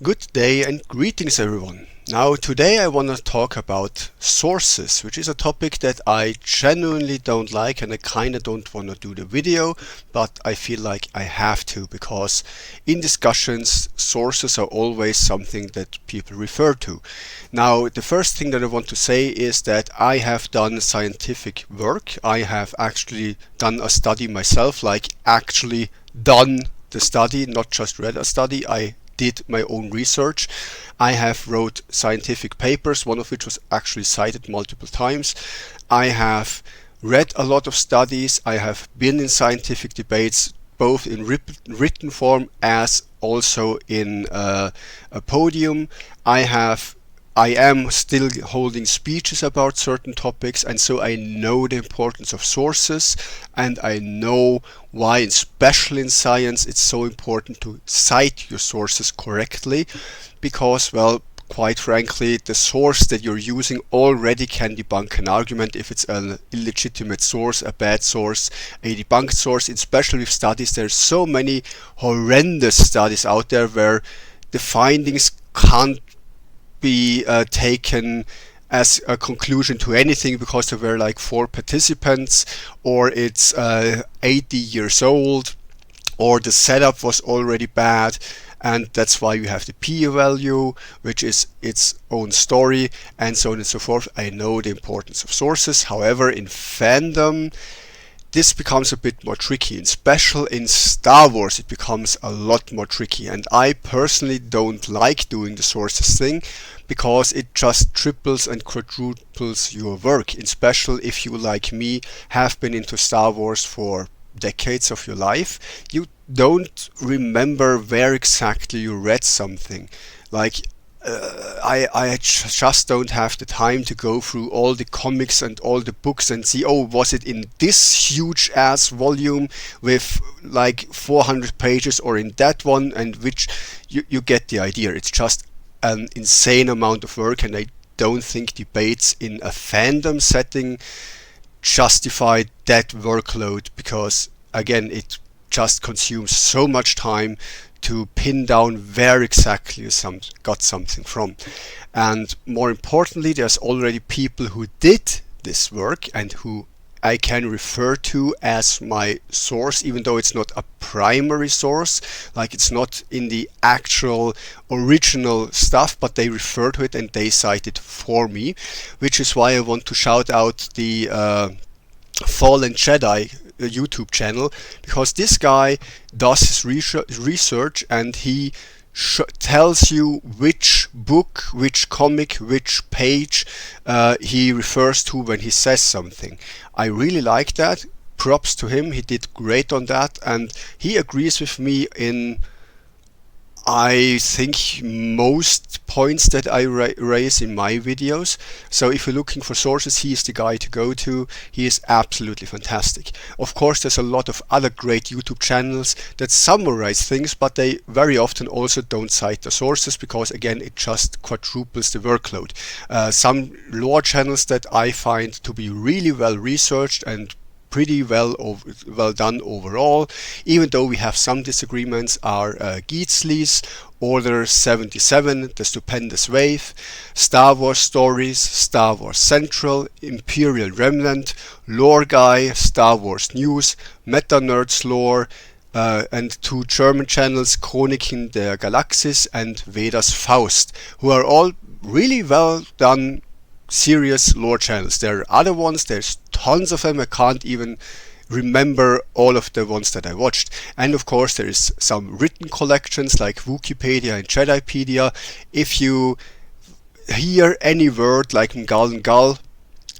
Good day and greetings everyone. Now today I want to talk about sources, which is a topic that I genuinely don't like and I kinda don't want to do the video, but I feel like I have to because in discussions sources are always something that people refer to. Now the first thing that I want to say is that I have done scientific work. I have actually done a study myself, like actually done the study, not just read a study. I did my own research. I have wrote scientific papers, one of which was actually cited multiple times. I have read a lot of studies. I have been in scientific debates, both in written form as also in a podium. I am still holding speeches about certain topics, and so I know the importance of sources, and I know why, especially in science, it's so important to cite your sources correctly, because, well, quite frankly, the source that you're using already can debunk an argument if it's an illegitimate source, a bad source, a debunked source. Especially with studies, there's so many horrendous studies out there where the findings can't be taken as a conclusion to anything because there were like 4 participants, or it's 80 years old, or the setup was already bad, and that's why you have the p-value, which is its own story, and so on and so forth. I know the importance of sources. However, in fandom this becomes a bit more tricky. In special in Star Wars it becomes a lot more tricky, and I personally don't like doing the sources thing because it just triples and quadruples your work. In special if you, like me, have been into Star Wars for decades of your life, you don't remember where exactly you read something. Like I just don't have the time to go through all the comics and all the books and see, oh, was it in this huge ass volume with like 400 pages or in that one, and which you get the idea. It's just an insane amount of work, and I don't think debates in a fandom setting justify that workload because, again, it just consumes so much time to pin down where exactly you got something from. And more importantly, there's already people who did this work and who I can refer to as my source, even though it's not a primary source, like it's not in the actual original stuff, but they refer to it and they cite it for me, which is why I want to shout out the Fallen Jedi YouTube channel, because this guy does his research and he tells you which book, which comic, which page he refers to when he says something. I really like that. Props to him. He did great on that, and he agrees with me in, I think, most points that I raise in my videos. So if you're looking for sources, he is the guy to go to. He is absolutely fantastic. Of course, there's a lot of other great YouTube channels that summarize things, but they very often also don't cite the sources because, again, it just quadruples the workload. Some lore channels that I find to be really well researched and pretty well done overall, even though we have some disagreements, are Geetsley's, Order 77, The Stupendous Wave, Star Wars Stories, Star Wars Central, Imperial Remnant, Lore Guy, Star Wars News, Meta Nerds Lore, and 2 German channels, Chroniken der Galaxis and Vedas Faust, who are all really well done serious lore channels. There are other ones, there's tons of them. I can't even remember all of the ones that I watched. And of course there is some written collections like Wikipedia and Jedipedia. If you hear any word like Ngal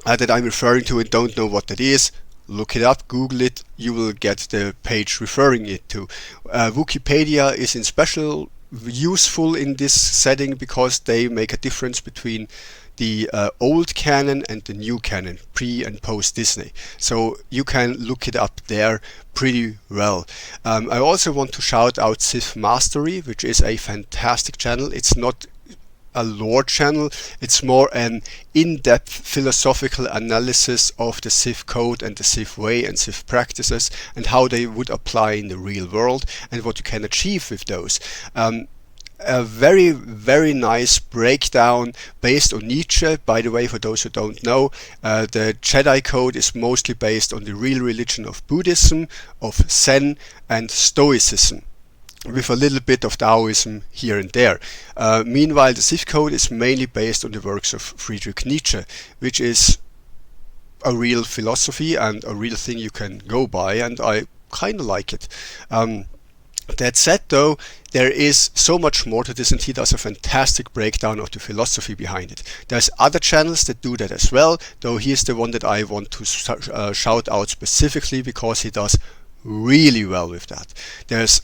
that I'm referring to and don't know what that is, look it up, Google it, you will get the page referring it to. Wikipedia is in special useful in this setting because they make a difference between the old canon and the new canon, pre and post Disney. So you can look it up there pretty well. I also want to shout out Sith Mastery, which is a fantastic channel. It's not a lore channel, it's more an in-depth philosophical analysis of the Sith code and the Sith way and Sith practices and how they would apply in the real world and what you can achieve with those. a very, very nice breakdown based on Nietzsche. By the way, for those who don't know, the Jedi Code is mostly based on the real religion of Buddhism, of Zen and Stoicism, with a little bit of Taoism here and there. Meanwhile, the Sith Code is mainly based on the works of Friedrich Nietzsche, which is a real philosophy and a real thing you can go by, and I kind of like it. That said, though, there is so much more to this, and he does a fantastic breakdown of the philosophy behind it. There's other channels that do that as well, though he is the one that I want to shout out specifically because he does really well with that. There's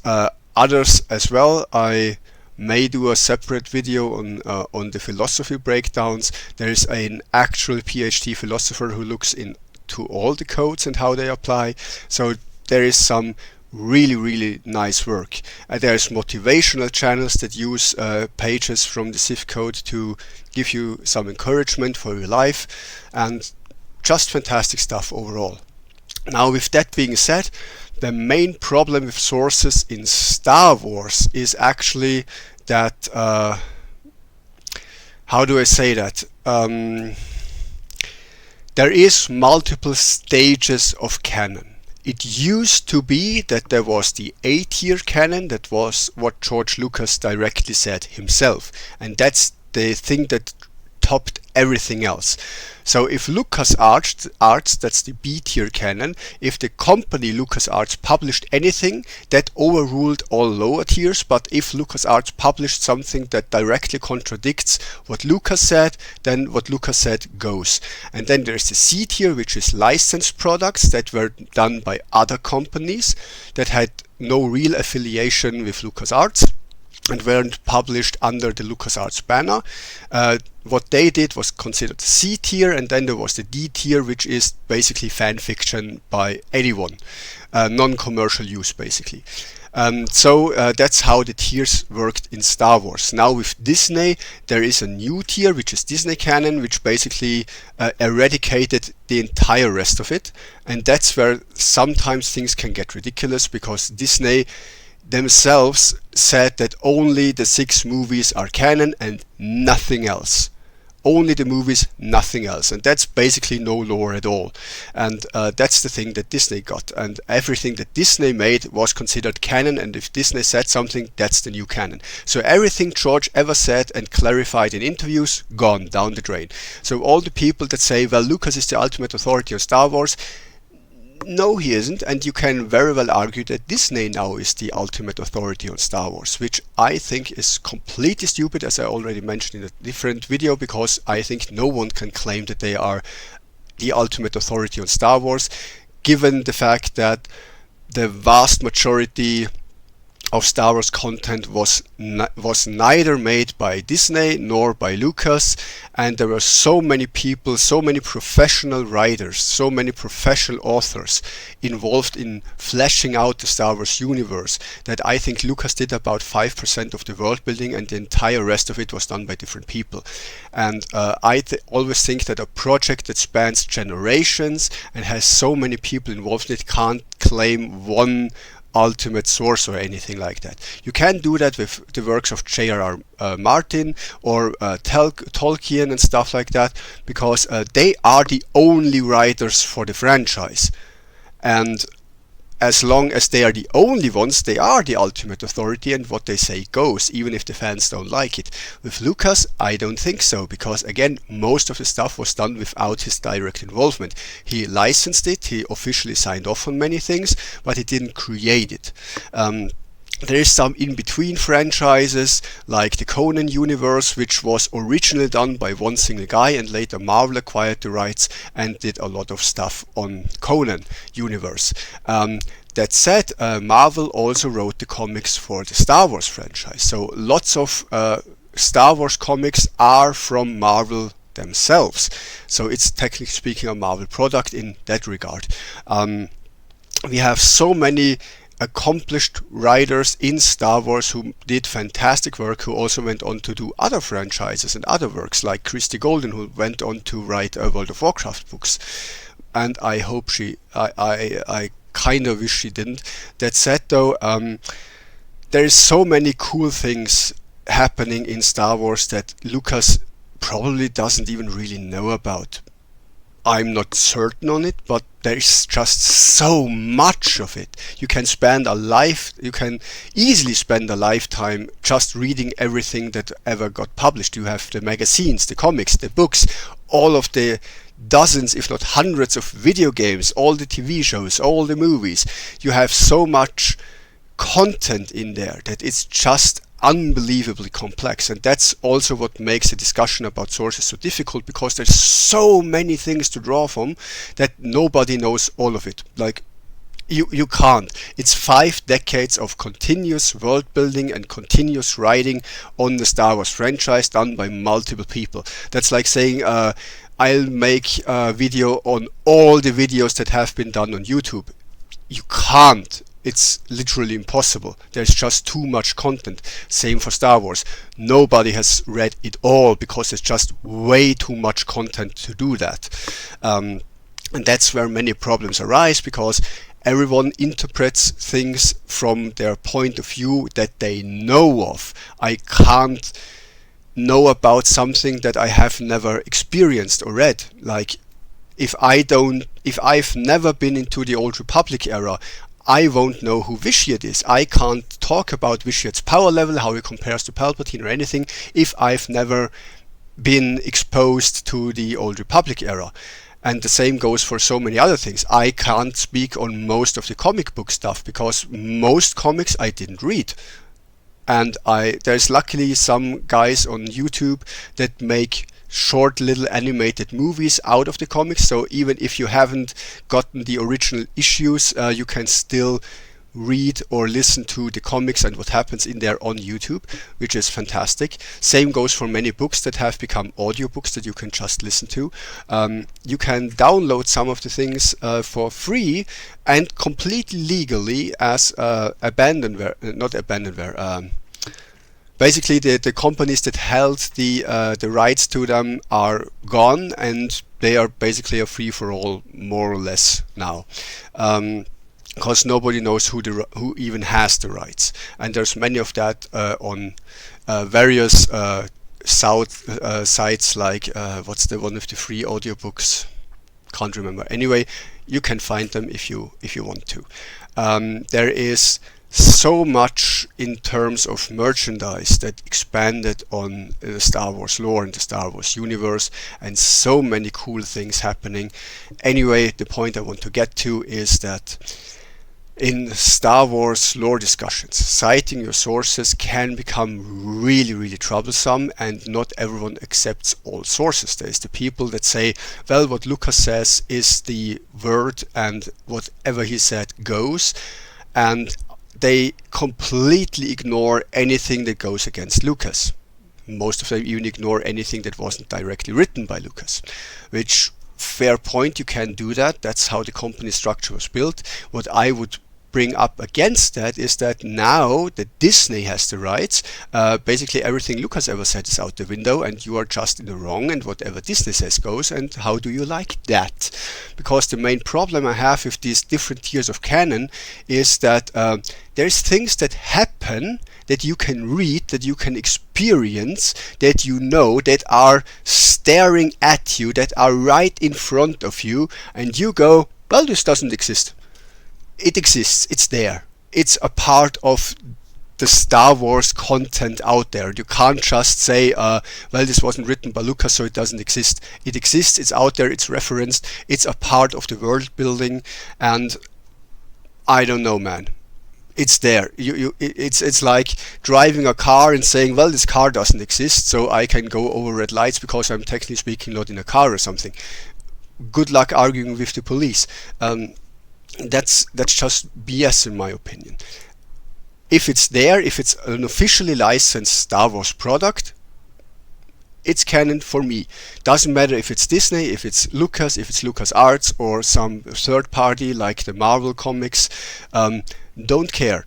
others as well. I may do a separate video on the philosophy breakdowns. There is an actual PhD philosopher who looks into all the codes and how they apply. So there is some really nice work. There's motivational channels that use pages from the Sith Code to give you some encouragement for your life, and just fantastic stuff overall. Now, with that being said, the main problem with sources in Star Wars is actually that, how do I say that? There is multiple stages of canon. It used to be that there was the A-tier canon. That was what George Lucas directly said himself, and that's the thing that topped everything else. So if LucasArts, that's the B-tier canon, if the company LucasArts published anything, that overruled all lower tiers. But if LucasArts published something that directly contradicts what Lucas said, then what Lucas said goes. And then there's the C-tier, which is licensed products that were done by other companies that had no real affiliation with LucasArts and weren't published under the LucasArts banner. What they did was considered C tier, and then there was the D tier, which is basically fan fiction by anyone, non-commercial use basically. So that's how the tiers worked in Star Wars. Now with Disney, there is a new tier, which is Disney canon, which basically eradicated the entire rest of it. And that's where sometimes things can get ridiculous, because Disney themselves said that only the 6 movies are canon and nothing else. Only the movies, nothing else. And that's basically no lore at all. And that's the thing that Disney got. And everything that Disney made was considered canon, and if Disney said something, that's the new canon. So everything George ever said and clarified in interviews, gone down the drain. So all the people that say, well, Lucas is the ultimate authority on Star Wars, no, he isn't, and you can very well argue that Disney now is the ultimate authority on Star Wars, which I think is completely stupid, as I already mentioned in a different video, because I think no one can claim that they are the ultimate authority on Star Wars, given the fact that the vast majority of Star Wars content was neither made by Disney nor by Lucas, and there were so many people, so many professional writers, so many professional authors involved in fleshing out the Star Wars universe, that I think Lucas did about 5% of the world building, and the entire rest of it was done by different people. And I always think that a project that spans generations and has so many people involved in it can't claim one ultimate source or anything like that. You can do that with the works of J.R.R. Martin or Tolkien and stuff like that, because they are the only writers for the franchise. And as long as they are the only ones, they are the ultimate authority, and what they say goes, even if the fans don't like it. With Lucas, I don't think so, because again, most of the stuff was done without his direct involvement. He licensed it, he officially signed off on many things, but he didn't create it. There is some in-between franchises, like the Conan universe, which was originally done by one single guy, and later Marvel acquired the rights and did a lot of stuff on Conan universe. That said, Marvel also wrote the comics for the Star Wars franchise. So lots of Star Wars comics are from Marvel themselves. So it's technically speaking a Marvel product in that regard. We have so many accomplished writers in Star Wars who did fantastic work, who also went on to do other franchises and other works, like Christy Golden, who went on to write World of Warcraft books. And I hope I kind of wish she didn't. That said, though, there is so many cool things happening in Star Wars that Lucas probably doesn't even really know about. I'm not certain on it, but there's just so much of it. You can easily spend a lifetime just reading everything that ever got published. You have the magazines, the comics, the books, all of the dozens, if not hundreds of video games, all the TV shows, all the movies. You have so much content in there that it's just unbelievably complex, and that's also what makes the discussion about sources so difficult, because there's so many things to draw from that nobody knows all of it. Like, you can't. It's 5 decades of continuous world building and continuous writing on the Star Wars franchise, done by multiple people. That's like saying I'll make a video on all the videos that have been done on YouTube. You can't. It's literally impossible. There's just too much content. Same for Star Wars. Nobody has read it all because there's just way too much content to do that. And that's where many problems arise, because everyone interprets things from their point of view that they know of. I can't know about something that I have never experienced or read. Like, if I've never been into the Old Republic era, I won't know who Vitiate is. I can't talk about Vitiate's power level, how he compares to Palpatine or anything, if I've never been exposed to the Old Republic era. And the same goes for so many other things. I can't speak on most of the comic book stuff because most comics I didn't read. And there's luckily some guys on YouTube that make short little animated movies out of the comics, so even if you haven't gotten the original issues, you can still read or listen to the comics and what happens in there on YouTube, which is fantastic. Same goes for many books that have become audiobooks that you can just listen to. You can download some of the things for free and completely legally as abandonware, not abandonware. Basically, the companies that held the rights to them are gone, and they are basically a free-for-all, more or less, now. Because nobody knows who even has the rights. And there's many of that on various sites, like what's the one with the free audiobooks? Can't remember. Anyway, you can find them if you want to. There is so much in terms of merchandise that expanded on the Star Wars lore and the Star Wars universe, and so many cool things happening. Anyway, the point I want to get to is that in Star Wars lore discussions, citing your sources can become really, really troublesome, and not everyone accepts all sources. There's the people that say, well, what Lucas says is the word, and whatever he said goes, and they completely ignore anything that goes against Lucas. Most of them even ignore anything that wasn't directly written by Lucas, which, fair point, you can do that. That's how the company structure was built. What I would bring up against that is that now that Disney has the rights, basically everything Lucas ever said is out the window, and you are just in the wrong, and whatever Disney says goes. And how do you like that? Because the main problem I have with these different tiers of canon is that there's things that happen that you can read, that you can experience, that you know, that are staring at you, that are right in front of you, and you go, well, this doesn't exist. It exists, it's there. It's a part of the Star Wars content out there. You can't just say, well, this wasn't written by Lucas, so it doesn't exist. It exists, it's out there, it's referenced, it's a part of the world building, and I don't know, man. It's there. It's like driving a car and saying, well, this car doesn't exist, so I can go over red lights because I'm technically speaking not in a car or something. Good luck arguing with the police. That's just BS in my opinion. If it's there, if it's an officially licensed Star Wars product, it's canon for me. Doesn't matter if it's Disney, if it's Lucas, if it's LucasArts or some third party like the Marvel comics. Don't care.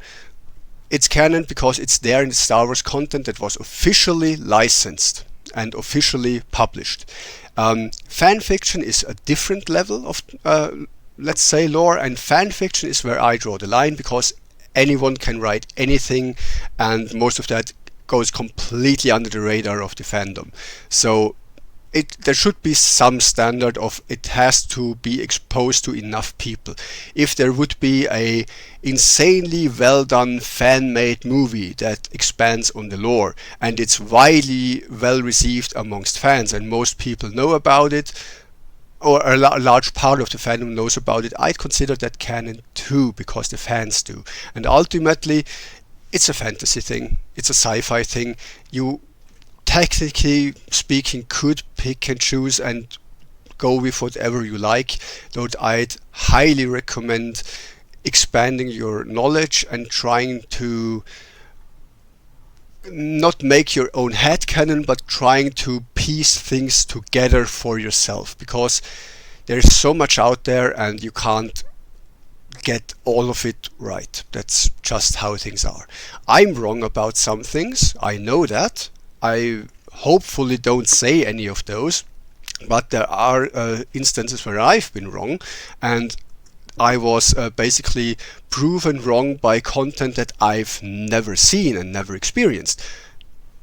It's canon because it's there in the Star Wars content that was officially licensed and officially published. Fan fiction is a different level of let's say lore, and fan fiction is where I draw the line, because anyone can write anything, and most of that goes completely under the radar of the fandom. So there should be some standard of it has to be exposed to enough people. If there would be a insanely well done fan made movie that expands on the lore and it's widely well received amongst fans and most people know about it, or a large part of the fandom knows about it, I'd consider that canon too, because the fans do. And ultimately it's a fantasy thing, it's a sci-fi thing. You technically speaking could pick and choose and go with whatever you like, though I'd highly recommend expanding your knowledge and trying to not make your own headcanon, but trying to piece things together for yourself, because there's so much out there and you can't get all of it right. That's just how things are. I'm wrong about some things, I know that. I hopefully don't say any of those, but there are instances where I've been wrong, and I was basically proven wrong by content that I've never seen and never experienced.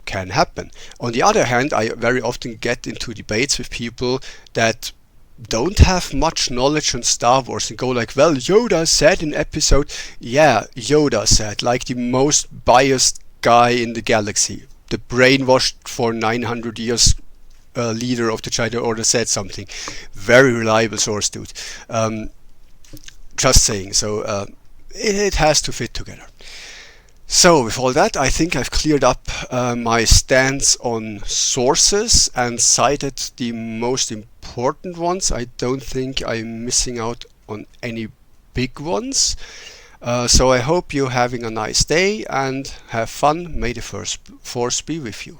Can happen. On the other hand, I very often get into debates with people that don't have much knowledge on Star Wars and go like, well, Yoda said in episode, yeah, Yoda said, like the most biased guy in the galaxy. The brainwashed for 900 years leader of the Jedi Order said something. Very reliable source, dude. Just saying. So it has to fit together. So with all that, I think I've cleared up my stance on sources and cited the most important ones. I don't think I'm missing out on any big ones. So I hope you're having a nice day and have fun. May the Force be with you.